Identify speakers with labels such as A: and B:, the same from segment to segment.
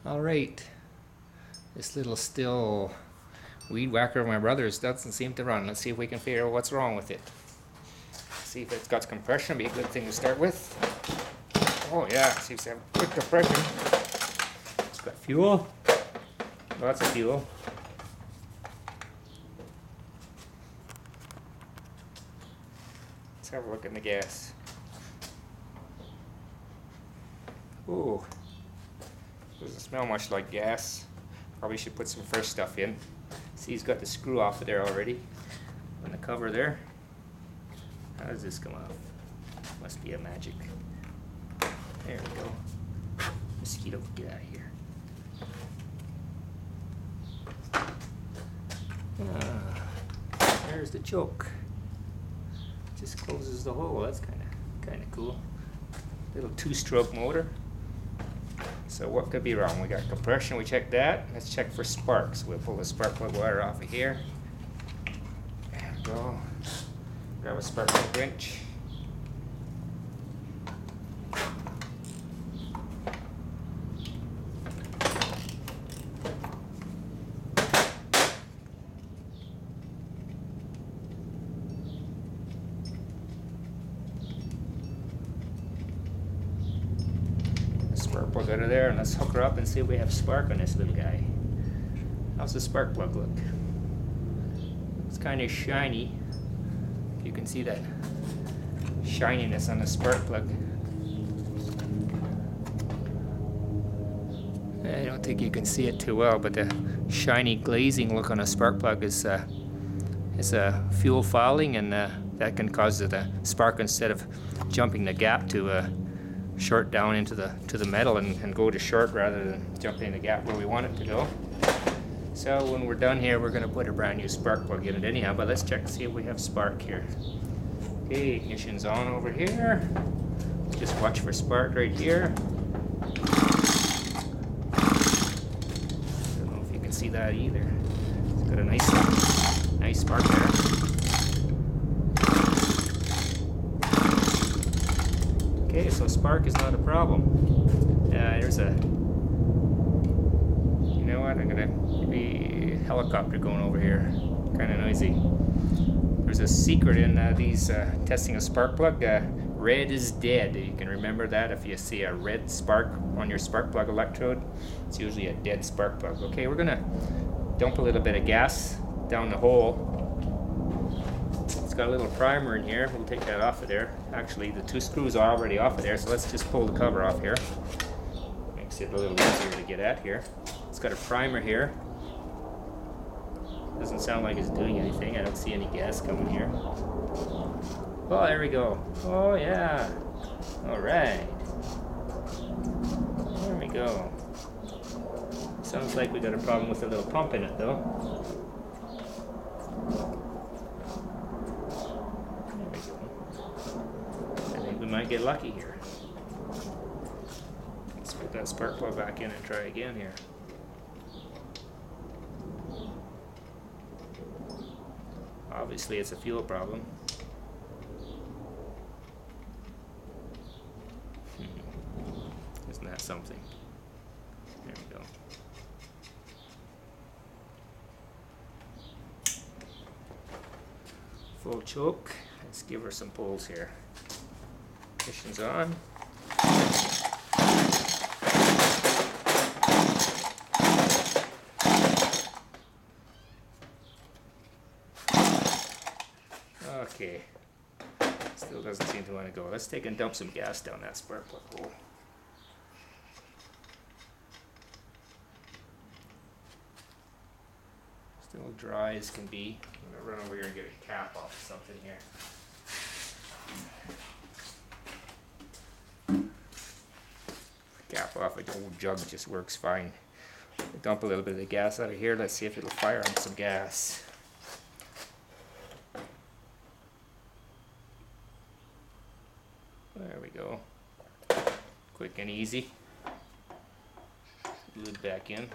A: Alright, this little STIHL weed whacker of my brother's doesn't seem to run. Let's see if we can figure out what's wrong with it. See if it's got compression, be a good thing to start with. Oh yeah, it seems to have good compression. It's got fuel, lots of fuel. Let's have a look in the gas. Ooh, doesn't smell much like gas. Probably should put some fresh stuff in. See, he's got the screw off of there already on the cover there. How does this come off? Must be a magic. There we go. Mosquito, get out of here. There's the choke. Just closes the hole. That's kind of cool. Little two-stroke motor. So what could be wrong? We got compression, we checked that. Let's check for sparks. We'll pull the spark plug wire off of here. There we go. Grab a spark plug wrench. Spark plug out of there, and let's hook her up and see if we have spark on this little guy. How's the spark plug look? It's kind of shiny. You can see that shininess on the spark plug. I don't think you can see it too well, but the shiny glazing look on a spark plug is fuel fouling, and that can cause the spark, instead of jumping the gap, to short down into the metal and go to short rather than jumping the gap where we want it to go. So when we're done here, we're going to put a brand new spark plug in it anyhow, but let's check to see if we have spark here. Okay, ignition's on over here. Just watch for spark right here. I don't know if you can see that either. It's got a nice spark there. Okay, so spark is not a problem. There's a, you know what, I'm gonna maybe helicopter going over here, kind of noisy. There's a secret in these testing a spark plug. Red is dead. You can remember that if you see a red spark on your spark plug electrode, it's usually a dead spark plug. Okay, we're gonna dump a little bit of gas down the hole. It's got a little primer in here. We'll take that off of there. Actually, the two screws are already off of there, so let's just pull the cover off here. Makes it a little easier to get at here. It's got a primer here. Doesn't sound like it's doing anything. I don't see any gas coming here. Oh, there we go. Oh, yeah. All right. There we go. Sounds like we got a problem with the little pump in it, though. We might get lucky here. Let's put that spark plug back in and try again here. Obviously it's a fuel problem. Isn't that something? There we go. Full choke. Let's give her some pulls here. Ignition's on. Okay. Still doesn't seem to want to go. Let's take and dump some gas down that spark plug hole. Still dry as can be. I'm gonna run over here and get a cap off of something here. Cap off an old jug just works fine. Dump a little bit of the gas out of here. Let's see if it'll fire on some gas. There we go. Quick and easy. Lid back in.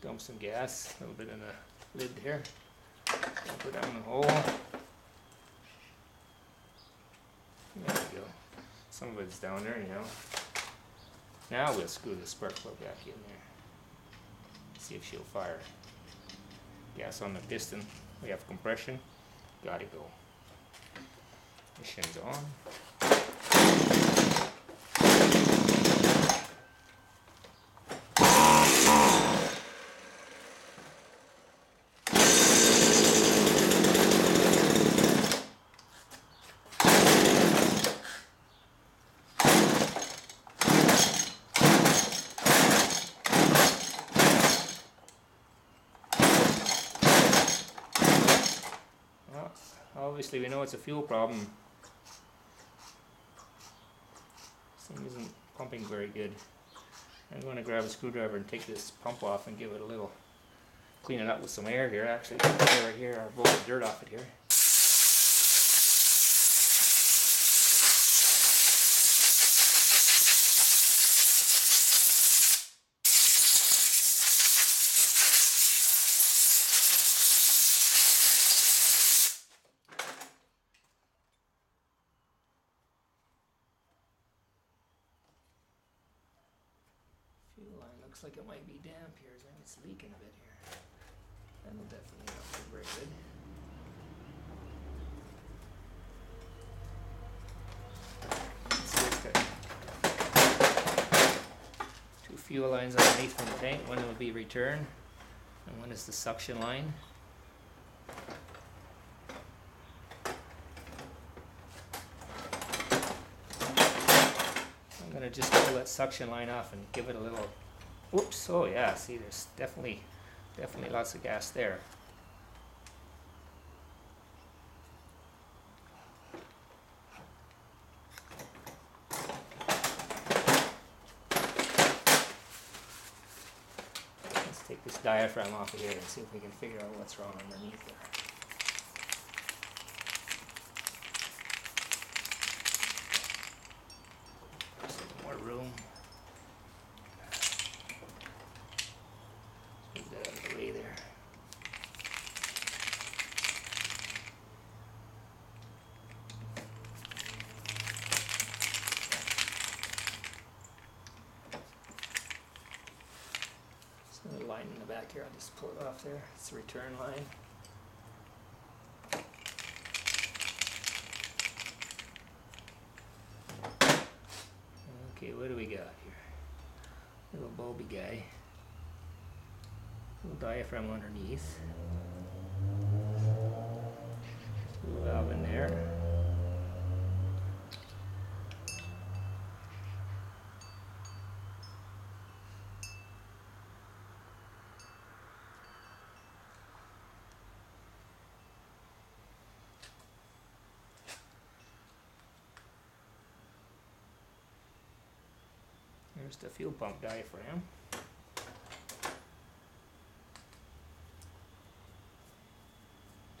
A: Dump some gas, a little bit in the lid here. Dump it down the hole. There we go. some of it's down there, you know. Now we'll screw the spark plug back in there. See if she'll fire. Gas on the piston. We have compression. Gotta go. Ignition's on. Obviously we know it's a fuel problem. This thing isn't pumping very good. I'm going to grab a screwdriver and take this pump off and give it a little, clean it up with some air here. Actually, right here, I'll blow the dirt off it here. Fuel line looks like it might be damp here. It's leaking a bit here. That'll definitely not be very good. Two fuel lines underneath from the tank. One will be return, and one is the suction line. I'm going to just pull that suction line off and give it a little. Whoops! Oh yeah, see, there's definitely lots of gas there. Let's take this diaphragm off of here and see if we can figure out what's wrong underneath there. Just a little more room. Move that out of the way there. There's another line in the back here. I'll just pull it off there. It's the return line. Okay, what do we got here? Little bulby guy. Little diaphragm underneath. Little valve in there. Here's the fuel pump diaphragm.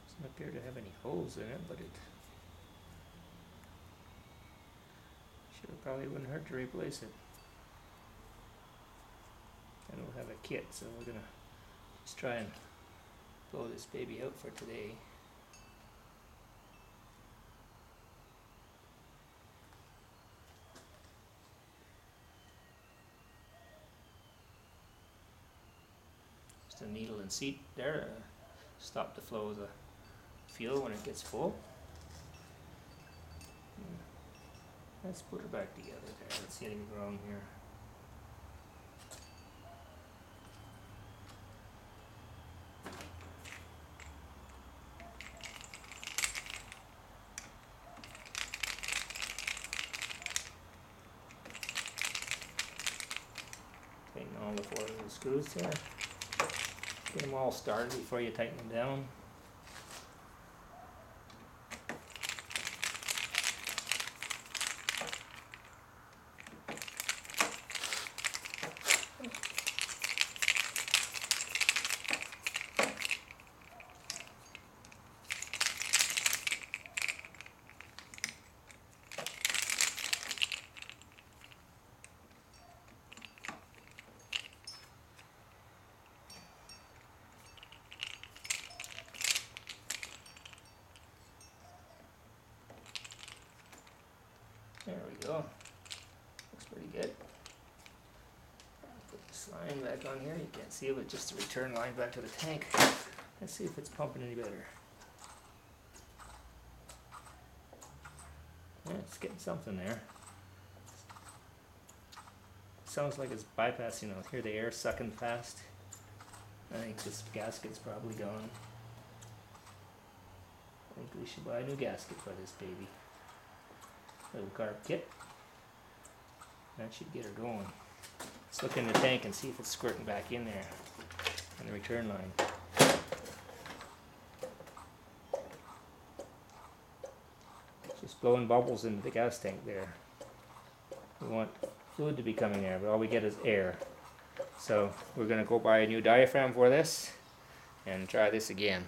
A: Doesn't appear to have any holes in it, but it probably wouldn't hurt to replace it. I don't have a kit, so we're gonna just try and blow this baby out for today. Just a needle and seat there, stop the flow of the fuel when it gets full. Let's put her back together there. Let's see anything wrong here. Tighten all the 4 little screws there. Get them all started before you tighten them down. There we go. Looks pretty good. Put this line back on here. You can't see it, but just the return line back to the tank. Let's see if it's pumping any better. Yeah, it's getting something there. Sounds like it's bypassing. Hear the air sucking fast. I think this gasket's probably gone. I think we should buy a new gasket for this baby. Little carb kit. That should get her going. Let's look in the tank and see if it's squirting back in there on the return line. Just blowing bubbles into the gas tank there. We want fluid to be coming there, but all we get is air. So we're going to go buy a new diaphragm for this and try this again.